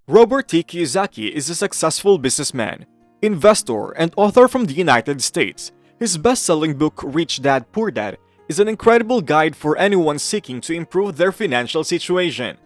Robert T. Kiyosaki is a successful businessman, investor, and author from the United States. His best-selling book, Rich Dad, Poor Dad, is an incredible guide for anyone seeking to improve their financial situation.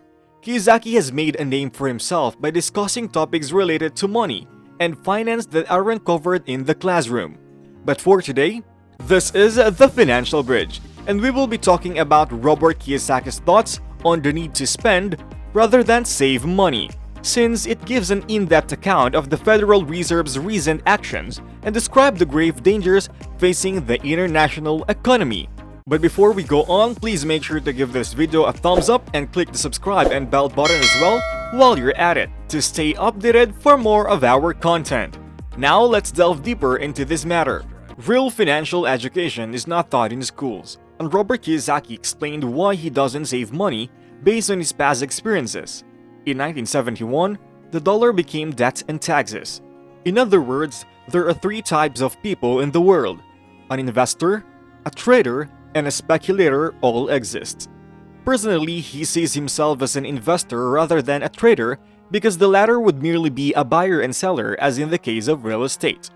Kiyosaki has made a name for himself by discussing topics related to money and finance that aren't covered in the classroom. But for today, this is The Financial Bridge, and we will be talking about Robert Kiyosaki's thoughts on the need to spend rather than save money, since it gives an in-depth account of the Federal Reserve's recent actions and describes the grave dangers facing the international economy. But before we go on, please make sure to give this video a thumbs up and click the subscribe and bell button as well while you're at it to stay updated for more of our content. Now let's delve deeper into this matter. Real financial education is not taught in schools, and Robert Kiyosaki explained why he doesn't save money based on his past experiences. In 1971, the dollar became debt and taxes. In other words, there are three types of people in the world: an investor, a trader, and a speculator all exist. Personally, he sees himself as an investor rather than a trader because the latter would merely be a buyer and seller, as in the case of real estate.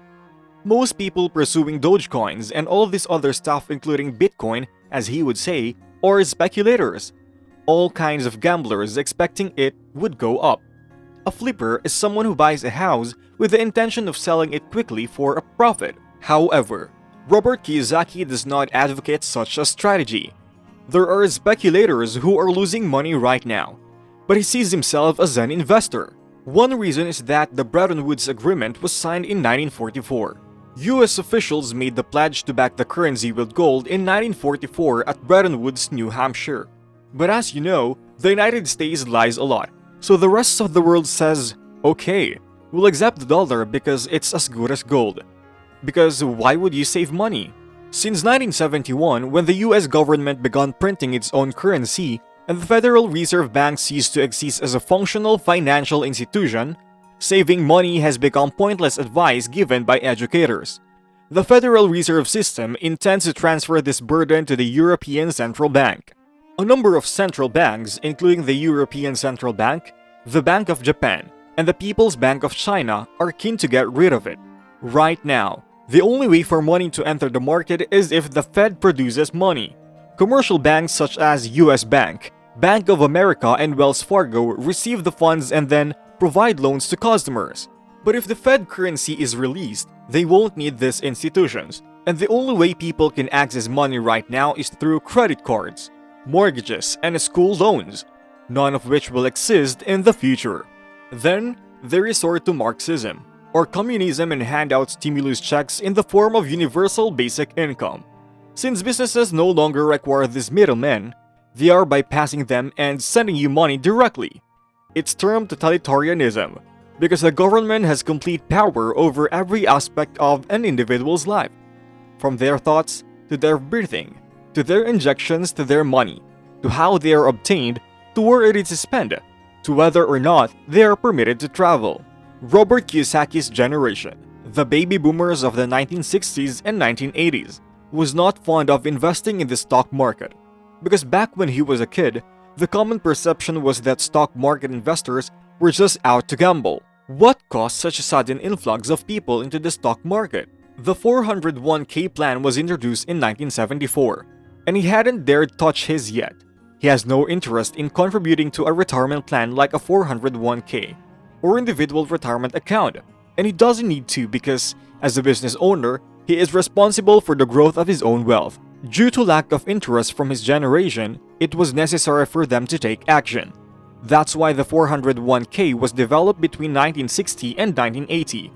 Most people pursuing Dogecoins and all this other stuff, including Bitcoin, as he would say, are speculators. All kinds of gamblers expecting it would go up. A flipper is someone who buys a house with the intention of selling it quickly for a profit. However, Robert Kiyosaki does not advocate such a strategy. There are speculators who are losing money right now, but he sees himself as an investor. One reason is that the Bretton Woods Agreement was signed in 1944. US officials made the pledge to back the currency with gold in 1944 at Bretton Woods, New Hampshire. But as you know, the United States lies a lot, so the rest of the world says, okay, we'll accept the dollar because it's as good as gold. Because why would you save money? Since 1971, when the US government began printing its own currency and the Federal Reserve Bank ceased to exist as a functional financial institution, saving money has become pointless advice given by educators. The Federal Reserve System intends to transfer this burden to the European Central Bank. A number of central banks, including the European Central Bank, the Bank of Japan, and the People's Bank of China, are keen to get rid of it. Right now, the only way for money to enter the market is if the Fed produces money. Commercial banks such as US Bank, Bank of America, and Wells Fargo receive the funds and then provide loans to customers. But if the Fed currency is released, they won't need these institutions, and the only way people can access money right now is through credit cards, mortgages, and school loans, none of which will exist in the future. Then, they resort to Marxism, or communism, and hand out stimulus checks in the form of universal basic income. Since businesses no longer require these middlemen, they are bypassing them and sending you money directly. It's termed totalitarianism, because the government has complete power over every aspect of an individual's life, from their thoughts to their breathing, to their injections, to their money, to how they are obtained, to where it is spent, to whether or not they are permitted to travel. Robert Kiyosaki's generation, the baby boomers of the 1960s and 1980s, was not fond of investing in the stock market, because back when he was a kid, the common perception was that stock market investors were just out to gamble. What caused such a sudden influx of people into the stock market? The 401k plan was introduced in 1974. And he hadn't dared touch his yet. He has no interest in contributing to a retirement plan like a 401k or individual retirement account, and he doesn't need to because, as a business owner, he is responsible for the growth of his own wealth. Due to lack of interest from his generation, it was necessary for them to take action. That's why the 401k was developed between 1960 and 1980.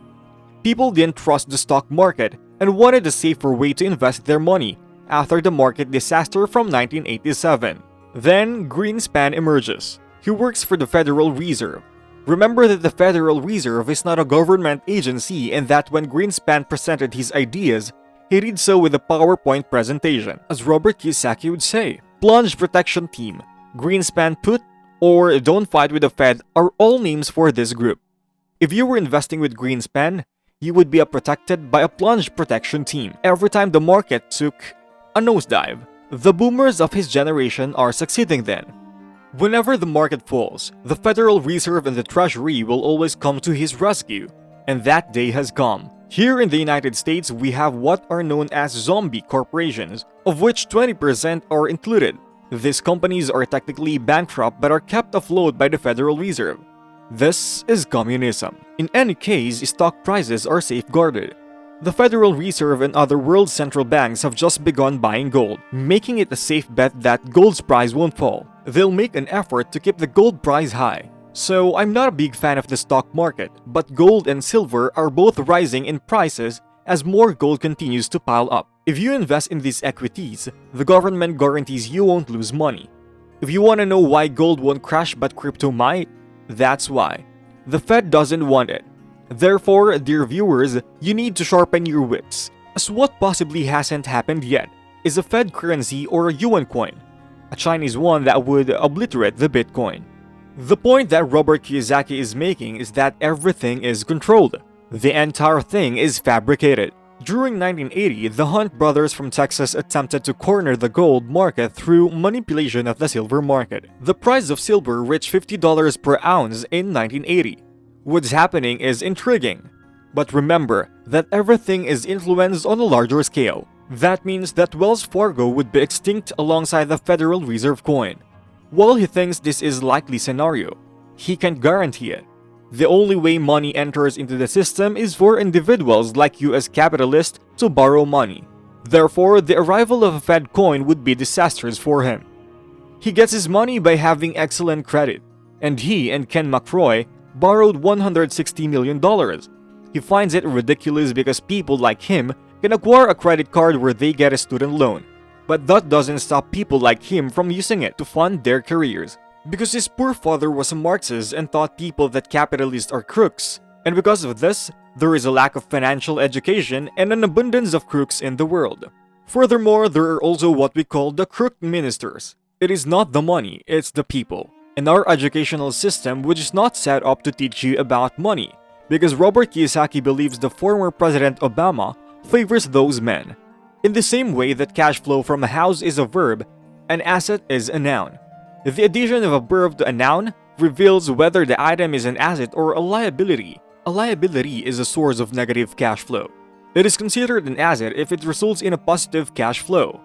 People didn't trust the stock market and wanted a safer way to invest their money after the market disaster from 1987. Then, Greenspan emerges. He works for the Federal Reserve. Remember that the Federal Reserve is not a government agency, and that when Greenspan presented his ideas, he did so with a PowerPoint presentation. As Robert Kiyosaki would say, Plunge Protection Team, Greenspan Put, or Don't Fight with the Fed are all names for this group. If you were investing with Greenspan, you would be protected by a plunge protection team every time the market took a nosedive. The boomers of his generation are succeeding then. Whenever the market falls, the Federal Reserve and the Treasury will always come to his rescue. And that day has come. Here in the United States, we have what are known as zombie corporations, of which 20% are included. These companies are technically bankrupt but are kept afloat by the Federal Reserve. This is communism. In any case, stock prices are safeguarded. The Federal Reserve and other world central banks have just begun buying gold, making it a safe bet that gold's price won't fall. They'll make an effort to keep the gold price high. So I'm not a big fan of the stock market, but gold and silver are both rising in prices as more gold continues to pile up. If you invest in these equities, the government guarantees you won't lose money. If you want to know why gold won't crash but crypto might, that's why. The Fed doesn't want it. Therefore, dear viewers, you need to sharpen your wits, as what possibly hasn't happened yet is a Fed currency or a yuan coin, a Chinese one that would obliterate the Bitcoin. The point that Robert Kiyosaki is making is that everything is controlled. The entire thing is fabricated. During 1980, the Hunt brothers from Texas attempted to corner the gold market through manipulation of the silver market. The price of silver reached $50 per ounce in 1980. What's happening is intriguing. But remember that everything is influenced on a larger scale. That means that Wells Fargo would be extinct alongside the Federal Reserve coin. While he thinks this is likely scenario, he can't guarantee it. The only way money enters into the system is for individuals like you as capitalists to borrow money. Therefore, the arrival of a Fed coin would be disastrous for him. He gets his money by having excellent credit, and he and Ken McCroy borrowed $160 million. He finds it ridiculous because people like him can acquire a credit card where they get a student loan. But that doesn't stop people like him from using it to fund their careers. Because his poor father was a Marxist and taught people that capitalists are crooks. And because of this, there is a lack of financial education and an abundance of crooks in the world. Furthermore, there are also what we call the crook ministers. It is not the money, it's the people. And our educational system which is not set up to teach you about money. Because Robert Kiyosaki believes the former President Obama favors those men. In the same way that cash flow from a house is a verb, an asset is a noun. The addition of a verb to a noun reveals whether the item is an asset or a liability. A liability is a source of negative cash flow. It is considered an asset if it results in a positive cash flow.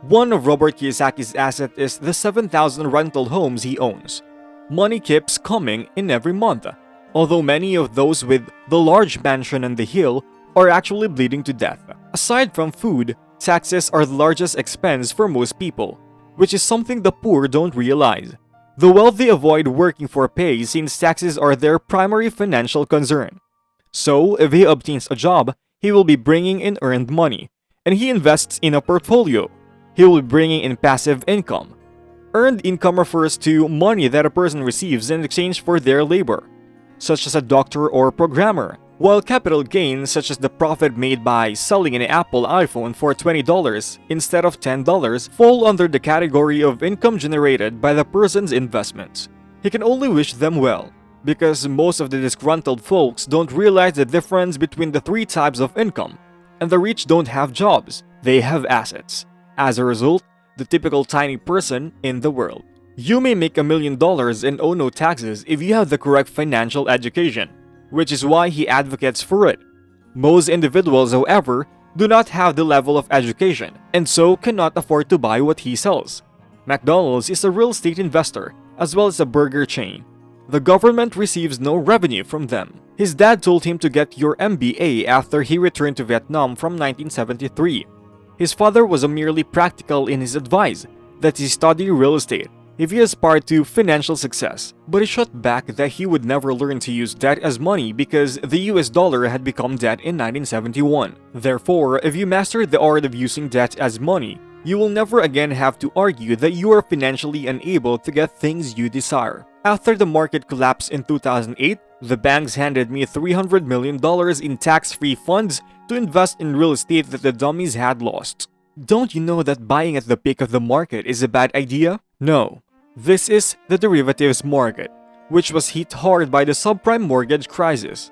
One of Robert Kiyosaki's assets is the 7,000 rental homes he owns. Money keeps coming in every month, although many of those with the large mansion on the hill are actually bleeding to death. Aside from food, taxes are the largest expense for most people, which is something the poor don't realize. The wealthy avoid working for pay since taxes are their primary financial concern. So, if he obtains a job, he will be bringing in earned money, and he invests in a portfolio. He will be bringing in passive income. Earned income refers to money that a person receives in exchange for their labor, such as a doctor or programmer, while capital gains such as the profit made by selling an Apple iPhone for $20 instead of $10 fall under the category of income generated by the person's investments. He can only wish them well, because most of the disgruntled folks don't realize the difference between the three types of income, and the rich don't have jobs, they have assets. As a result, the typical tiny person in the world. You may make $1 million and owe no taxes if you have the correct financial education, which is why he advocates for it. Most individuals, however, do not have the level of education and so cannot afford to buy what he sells. McDonald's is a real estate investor as well as a burger chain. The government receives no revenue from them. His dad told him to get your MBA after he returned to Vietnam from 1973. His father was merely practical in his advice that he study real estate if he aspired to financial success, but he shot back that he would never learn to use debt as money because the US dollar had become debt in 1971. Therefore, if you master the art of using debt as money, you will never again have to argue that you are financially unable to get things you desire. After the market collapsed in 2008, the banks handed me $300 million in tax-free funds to invest in real estate that the dummies had lost. Don't you know that buying at the peak of the market is a bad idea? No. This is the derivatives market, which was hit hard by the subprime mortgage crisis.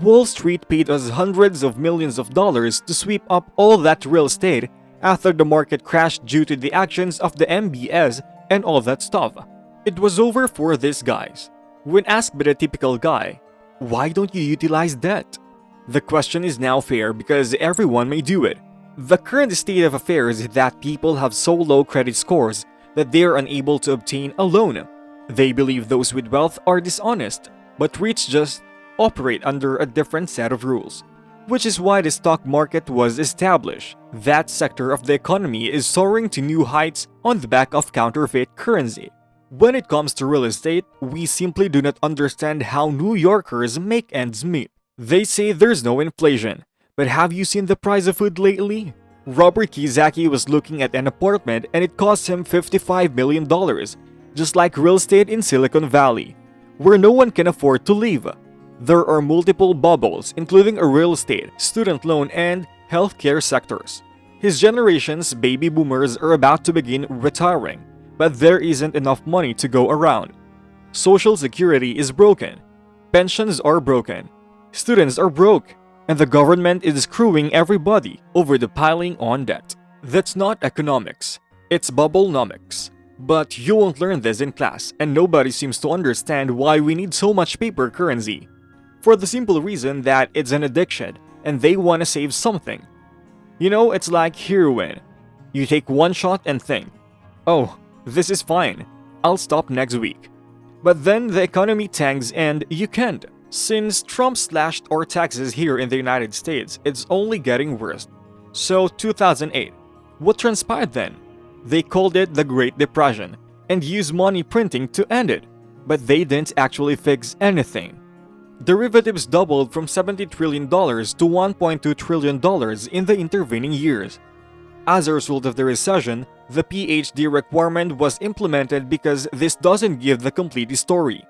Wall Street paid us hundreds of millions of dollars to sweep up all that real estate after the market crashed due to the actions of the MBS and all that stuff. It was over for these guys. When asked by the typical guy, why don't you utilize debt? The question is now fair because everyone may do it. The current state of affairs is that people have so low credit scores that they are unable to obtain a loan. They believe those with wealth are dishonest, but rich just operate under a different set of rules. Which is why the stock market was established. That sector of the economy is soaring to new heights on the back of counterfeit currency. When it comes to real estate, we simply do not understand how New Yorkers make ends meet. They say there's no inflation, but have you seen the price of food lately? Robert Kiyosaki was looking at an apartment and it cost him $55 million, just like real estate in Silicon Valley, where no one can afford to live. There are multiple bubbles, including a real estate, student loan, and healthcare sectors. His generation's baby boomers are about to begin retiring, but there isn't enough money to go around. Social security is broken, pensions are broken, students are broke, and the government is screwing everybody over the piling on debt. That's not economics, it's bubblenomics. But you won't learn this in class, and nobody seems to understand why we need so much paper currency. For the simple reason that it's an addiction, and they want to save something. You know, it's like heroin. You take one shot and think, oh, this is fine, I'll stop next week. But then the economy tanks and you can't. Since Trump slashed our taxes here in the United States, it's only getting worse. So 2008, what transpired then? They called it the Great Depression and used money printing to end it, but they didn't actually fix anything. Derivatives doubled from $70 trillion to $1.2 trillion in the intervening years. As a result of the recession, the PhD requirement was implemented because this doesn't give the complete story.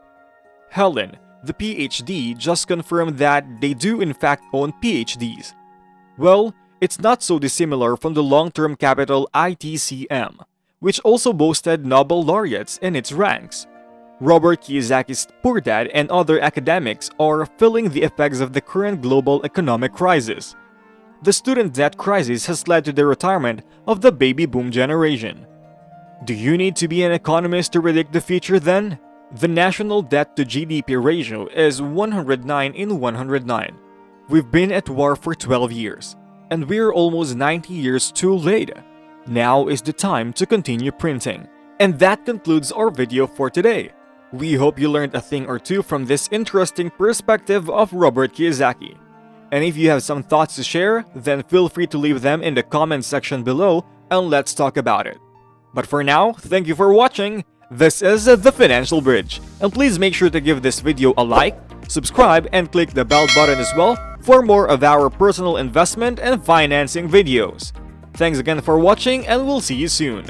Helen, the PhD, just confirmed that they do in fact own PhDs. Well, it's not so dissimilar from the long-term capital ITCM, which also boasted Nobel laureates in its ranks. Robert Kiyosaki's poor dad and other academics are feeling the effects of the current global economic crisis. The student debt crisis has led to the retirement of the baby boom generation. Do you need to be an economist to predict the future then? The national debt to GDP ratio is 109:109. We've been at war for 12 years, and we're almost 90 years too late. Now is the time to continue printing. And that concludes our video for today. We hope you learned a thing or two from this interesting perspective of Robert Kiyosaki. And if you have some thoughts to share, then feel free to leave them in the comment section below and let's talk about it. But for now, thank you for watching. This is The Financial Bridge, and please make sure to give this video a like, subscribe, and click the bell button as well for more of our personal investment and financing videos. Thanks again for watching, and we'll see you soon.